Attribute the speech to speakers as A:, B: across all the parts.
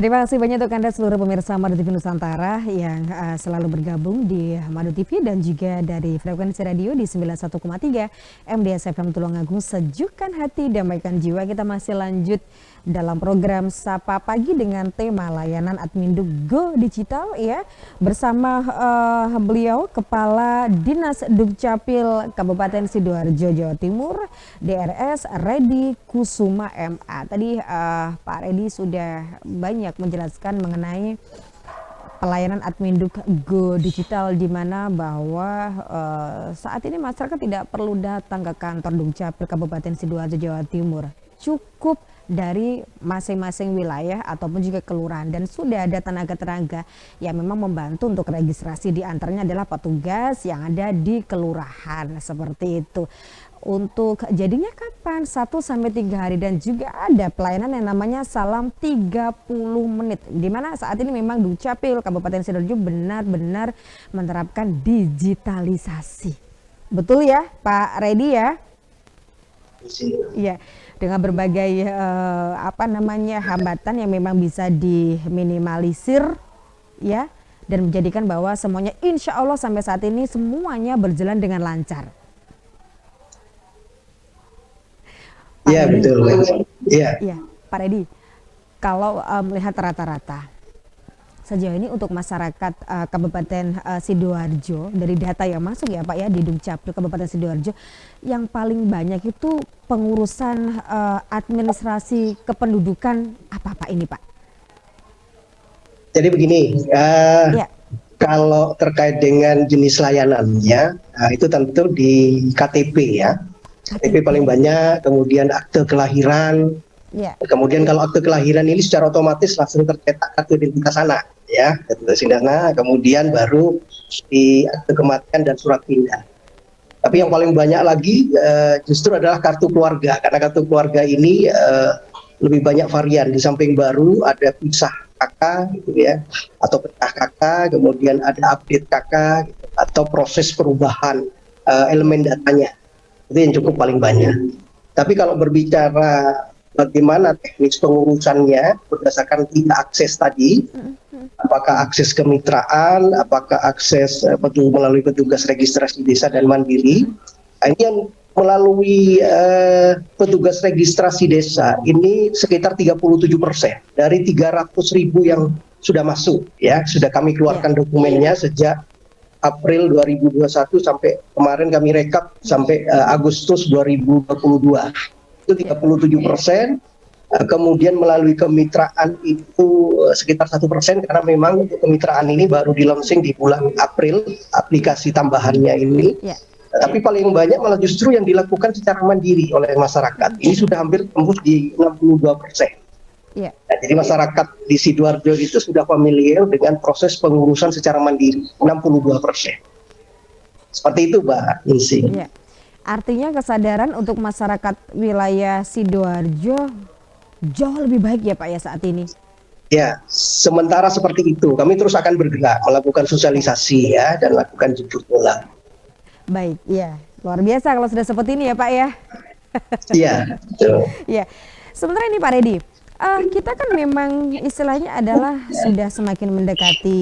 A: Terima kasih banyak untuk Anda seluruh pemirsa Madu TV Nusantara yang selalu bergabung di Madu TV dan juga dari frekuensi radio di 91,3 MDS FM Tulungagung. Sejukkan hati, damaikan jiwa. Kita masih lanjut dalam program Sapa Pagi dengan tema layanan Adminduk Go Digital ya, bersama beliau Kepala Dinas Dukcapil Kabupaten Sidoarjo Jawa Timur, DRS Redi Kusuma MA. Tadi Pak Redi sudah banyak menjelaskan mengenai pelayanan Adminduk Go Digital, di mana bahwa saat ini masyarakat tidak perlu datang ke kantor Dukcapil Kabupaten Sidoarjo Jawa Timur, cukup dari masing-masing wilayah ataupun juga kelurahan, dan sudah ada tenaga-tenaga yang memang membantu untuk registrasi, di antaranya adalah petugas yang ada di kelurahan seperti itu. Untuk jadinya kapan? 1-3 hari, dan juga ada pelayanan yang namanya Salam 30 menit, di mana saat ini memang Dukcapil Kabupaten Sidoarjo benar-benar menerapkan digitalisasi. Betul ya Pak Redi ya? Iya, dengan berbagai hambatan yang memang bisa diminimalisir ya, dan menjadikan bahwa semuanya insya Allah sampai saat ini semuanya berjalan dengan lancar.
B: Iya betul.
A: Iya Pak Redi, kalau melihat rata-rata sejauh ini untuk masyarakat Kabupaten Sidoarjo, dari data yang masuk ya Pak ya di Dukcapil Kabupaten Sidoarjo, yang paling banyak itu pengurusan administrasi kependudukan apa Pak ini Pak?
B: Jadi begini, kalau terkait dengan jenis layanannya, itu tentu di KTP ya. KTP paling banyak, kemudian akte kelahiran. Kemudian kalau akte kelahiran ini secara otomatis langsung tercetak kartu identitas anak ya, kemudian baru di akte kematian dan surat pindah. Tapi yang paling banyak lagi justru adalah kartu keluarga, karena kartu keluarga ini lebih banyak varian. Di samping baru ada pisah kakak gitu ya, atau pecah kakak, kemudian ada update kakak gitu, atau proses perubahan elemen datanya, itu yang cukup paling banyak. Tapi kalau berbicara bagaimana teknis pengurusannya berdasarkan tiga akses tadi, apakah akses kemitraan, apakah akses melalui petugas registrasi desa dan mandiri, ini yang melalui petugas registrasi desa ini sekitar 37% dari 300.000 yang sudah masuk ya, sudah kami keluarkan dokumennya sejak April 2021 sampai kemarin kami rekap sampai Agustus 2022. Itu 37%, kemudian melalui kemitraan itu sekitar 1%, karena memang untuk kemitraan ini baru di launching di bulan April aplikasi tambahannya ini. Tapi paling banyak malah justru yang dilakukan secara mandiri oleh masyarakat. Ini sudah hampir tembus di 62%. Nah, jadi masyarakat di Sidoarjo itu sudah familiar dengan proses pengurusan secara mandiri, 62%. Seperti itu Mbak Insi.
A: Artinya kesadaran untuk masyarakat wilayah Sidoarjo jauh lebih baik ya Pak ya saat ini?
B: Ya, sementara seperti itu. Kami terus akan bergerak, melakukan sosialisasi ya, dan lakukan jemput bola.
A: Baik, ya. Luar biasa kalau sudah seperti ini ya Pak ya?
B: Iya, betul.
A: Ya. Sementara ini Pak Redi, kita kan memang istilahnya adalah sudah semakin mendekati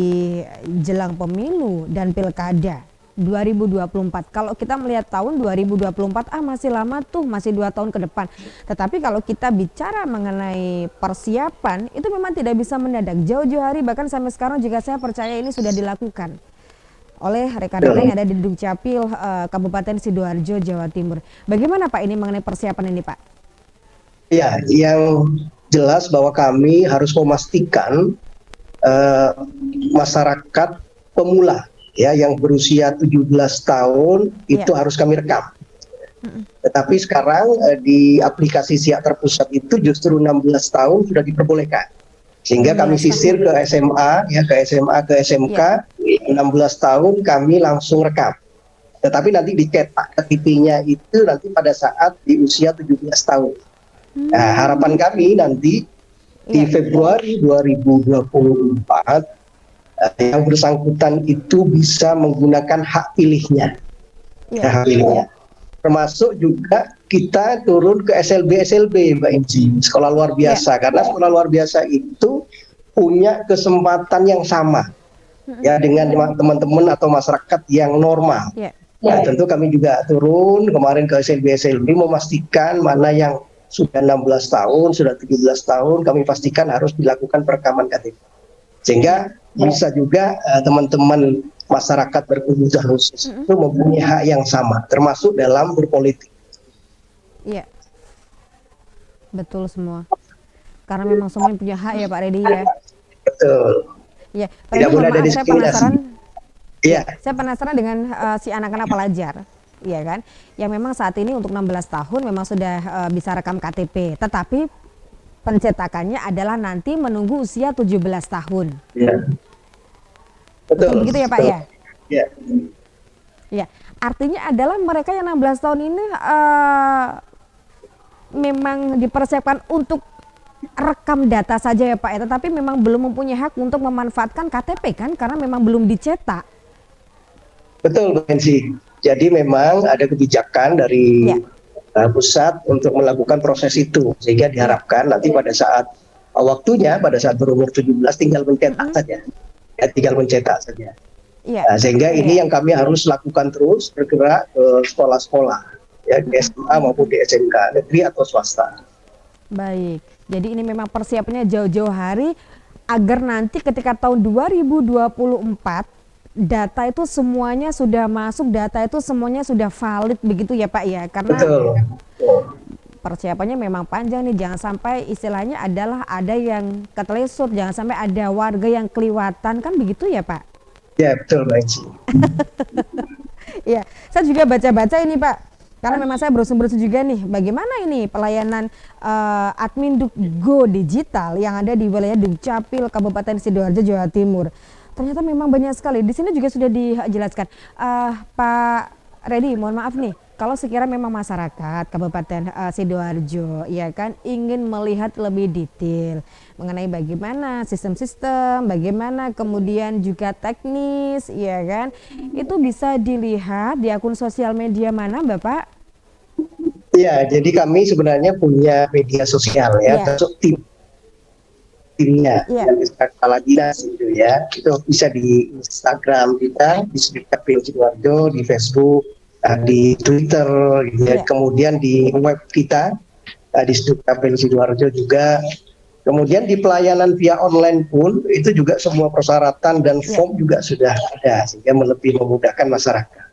A: jelang pemilu dan pilkada 2024. Kalau kita melihat tahun 2024, masih lama tuh, masih 2 tahun ke depan. Tetapi kalau kita bicara mengenai persiapan, itu memang tidak bisa mendadak. Jauh-jauh hari, bahkan sampai sekarang juga saya percaya ini sudah dilakukan oleh rekan-rekan yang ada di Dukcapil Kabupaten Sidoarjo Jawa Timur. Bagaimana Pak ini mengenai persiapan ini Pak?
B: Ya, yang jelas bahwa kami harus memastikan masyarakat pemula ya yang berusia 17 tahun itu harus kami rekam. Tetapi sekarang di aplikasi Siak Terpusat itu justru 16 tahun sudah diperbolehkan. Sehingga kami sisir ke SMA ya, ke SMA, ke SMK, 16 tahun kami langsung rekam. Tetapi nanti dicetak KTP-nya itu nanti pada saat di usia 17 tahun. Nah, harapan kami nanti di Februari 2024 yang bersangkutan itu bisa menggunakan hak pilihnya, hak pilihnya. Termasuk juga kita turun ke SLB Mbak Inci, sekolah luar biasa, karena sekolah luar biasa itu punya kesempatan yang sama ya dengan teman-teman atau masyarakat yang normal. Nah, tentu kami juga turun kemarin ke SLB memastikan mana yang sudah 16 tahun, sudah 17 tahun, kami pastikan harus dilakukan perekaman KTP. Sehingga bisa juga teman-teman masyarakat berkebutuhan khusus itu mempunyai hak yang sama, termasuk dalam berpolitik.
A: Iya, betul semua. Karena memang semuanya punya hak ya Pak Reddy ya.
B: Betul.
A: Ya, Pak Reddy, maaf, saya penasaran.
B: Iya.
A: Saya penasaran dengan si anak-anak pelajar, ya kan? Yang memang saat ini untuk 16 tahun memang sudah bisa rekam KTP, tetapi pencetakannya adalah nanti menunggu usia 17 tahun.
B: Iya.
A: Betul begitu ya Pak ya?
B: Iya.
A: Ya, artinya adalah mereka yang 16 tahun ini memang dipersiapkan untuk rekam data saja ya Pak ya, tetapi memang belum mempunyai hak untuk memanfaatkan KTP kan, karena memang belum dicetak.
B: Betul, Bu Nancy. Jadi memang ada kebijakan dari pusat untuk melakukan proses itu, sehingga diharapkan nanti pada saat waktunya, pada saat berumur 17 tinggal mencetak saja. Ya, tinggal mencetak saja. Nah, sehingga ini yang kami harus lakukan terus, bergerak ke sekolah-sekolah, ya, di SMA maupun di SMK, negeri atau swasta.
A: Baik, jadi ini memang persiapannya jauh-jauh hari, agar nanti ketika tahun 2024, data itu semuanya sudah masuk, data itu semuanya sudah valid begitu ya Pak ya, karena persiapannya memang panjang nih, jangan sampai istilahnya adalah ada yang ketelesut, jangan sampai ada warga yang keliwatan, kan begitu ya Pak?
B: Ya betul Mbak Eci.
A: Ya, saya juga baca-baca ini Pak, karena memang saya berusaha juga nih, bagaimana ini pelayanan admin Dukgo digital yang ada di wilayah Dukcapil Kabupaten Sidoarjo, Jawa Timur. Ternyata memang banyak sekali. Di sini juga sudah dijelaskan. Pak Reddy, mohon maaf nih, kalau sekiranya memang masyarakat Kabupaten Sidoarjo ya kan ingin melihat lebih detail mengenai bagaimana sistem-sistem, bagaimana kemudian juga teknis ya kan, itu bisa dilihat di akun sosial media mana Bapak?
B: Ya, jadi kami sebenarnya punya media sosial ya, termasuk timnya yang kepala dinas itu ya, itu bisa di Instagram kita di Dukcapil Sidoarjo, di Facebook, di Twitter, gitu ya. Kemudian di web kita di Dukcapil Sidoarjo juga, kemudian di pelayanan via online pun itu juga semua persyaratan dan form juga sudah ada, sehingga lebih memudahkan masyarakat.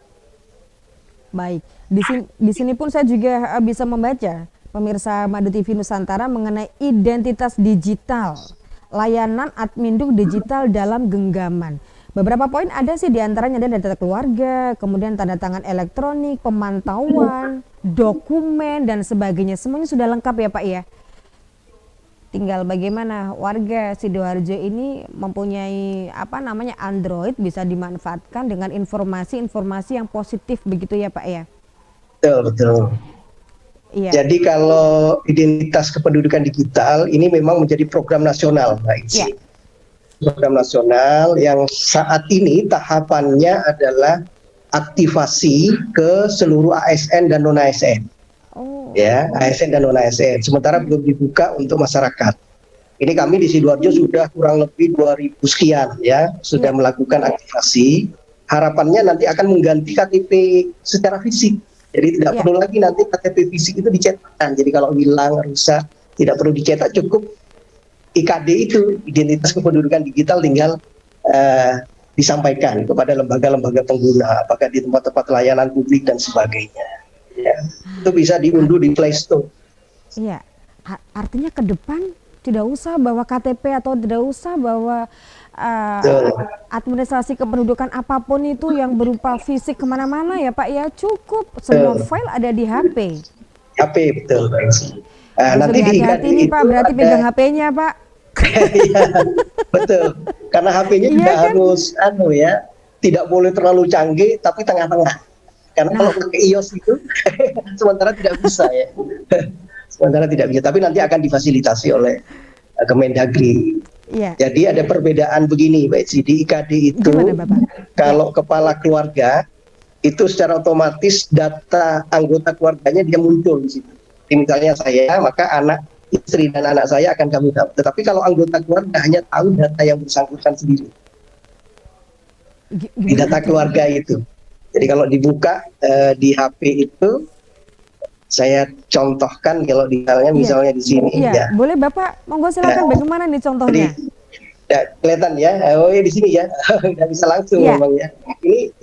A: Baik, di sini pun saya juga bisa membaca pemirsa Madu TV Nusantara mengenai identitas digital, layanan adminduk digital dalam genggaman. Beberapa poin ada sih, diantaranya ada data keluarga, kemudian tanda tangan elektronik, pemantauan, dokumen dan sebagainya. Semuanya sudah lengkap ya Pak ya. Tinggal bagaimana warga Sidoarjo ini mempunyai Android bisa dimanfaatkan dengan informasi-informasi yang positif begitu ya Pak ya.
B: Betul. Iya. Jadi kalau identitas kependudukan digital ini memang menjadi program nasional, Mbak Isi. Program nasional yang saat ini tahapannya adalah aktivasi ke seluruh ASN dan non ASN. Ya, ASN dan non ASN. Sementara belum dibuka untuk masyarakat. Ini kami di Sidoarjo sudah kurang lebih 2.000 sekian ya, sudah melakukan aktivasi. Harapannya nanti akan mengganti KTP secara fisik. Jadi tidak perlu lagi nanti KTP fisik itu dicetakkan. Jadi kalau hilang, rusak, tidak perlu dicetak, cukup IKD itu, identitas kependudukan digital, tinggal disampaikan kepada lembaga-lembaga pengguna, apakah di tempat-tempat layanan publik dan sebagainya. Ya, itu bisa diunduh di Play Store.
A: Iya, artinya ke depan tidak usah bawa KTP atau tidak usah bawa administrasi kependudukan apapun itu yang berupa fisik kemana-mana ya Pak ya, cukup semua file ada di HP.
B: HP betul Pak.
A: Nanti hati-hati nih Pak, berarti pegang HP-nya Pak.
B: Iya, betul. Karena HP-nya juga harus tidak boleh terlalu canggih tapi tengah-tengah. Karena kalau pakai iOS itu sementara tidak bisa ya. Sementara tidak bisa, tapi nanti akan difasilitasi oleh Kemendagri. Jadi ada perbedaan begini Mbak Eci, di IKD itu kalau kepala keluarga itu secara otomatis data anggota keluarganya dia muncul di situ. Jadi misalnya saya, maka anak istri dan anak saya akan kami tahu. Tetapi kalau anggota keluarga hanya tahu data yang bersangkutan sendiri. Di data keluarga itu. Jadi kalau dibuka di HP itu, saya contohkan kalau misalnya di sini.
A: Iya, ya. Boleh Bapak, monggo silakan bagaimana nih contohnya?
B: Jadi, ya, kelihatan ya, oh ya di sini ya, nggak bisa langsung memang ya.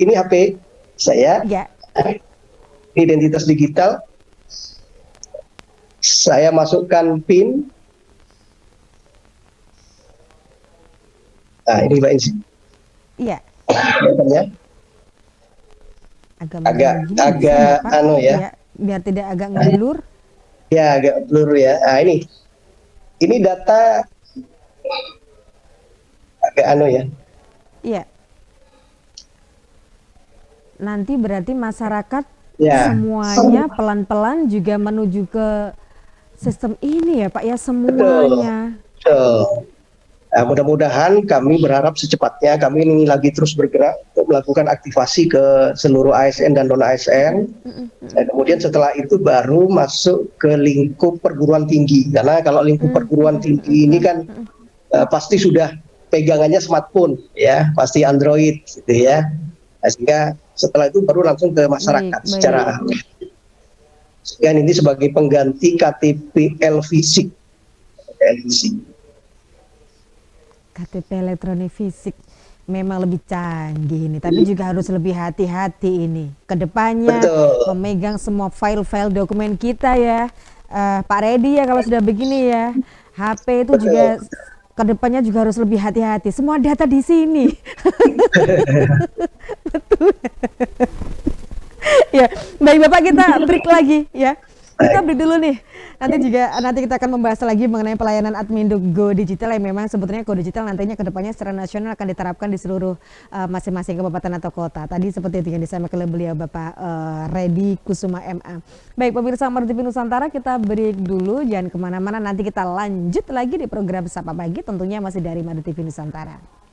B: Ini HP saya, identitas digital, saya masukkan PIN. Nah ini Mbak Insi. Iya. Ya. Agak anu ya.
A: Biar tidak agak ngeblur.
B: Ya agak blur ya. Nah ini data agak anu ya.
A: Iya. Nanti berarti masyarakat semuanya pelan-pelan juga menuju ke sistem ini ya Pak ya, semuanya.
B: Betul. Nah, mudah-mudahan kami berharap secepatnya kami ini lagi terus bergerak untuk melakukan aktivasi ke seluruh ASN dan non ASN. Dan kemudian setelah itu baru masuk ke lingkup perguruan tinggi, karena kalau lingkup perguruan tinggi ini kan pasti sudah pegangannya smartphone ya, pasti Android gitu ya. Nah, sehingga setelah itu baru langsung ke masyarakat secara sehingga ini sebagai pengganti KTP fisik.
A: KTP elektronik fisik memang lebih canggih ini, tapi juga harus lebih hati-hati ini. Kedepannya memegang semua file-file dokumen kita ya, Pak Redi ya kalau sudah begini ya. HP itu juga kedepannya juga harus lebih hati-hati. Semua data di sini. Betul. Ya, baik Bapak, kita break lagi ya. Kita break dulu nih. Nanti kita akan membahas lagi mengenai pelayanan admin Go Digital yang memang sebetulnya Go Digital nantinya kedepannya secara nasional akan diterapkan di seluruh masing-masing kabupaten atau kota. Tadi seperti itu yang disampaikan oleh beliau Bapak Redi Kusuma MA. Baik pemirsa Madu TV Nusantara, kita break dulu, jangan kemana-mana, nanti kita lanjut lagi di program Sapa Pagi tentunya masih dari Madu TV Nusantara.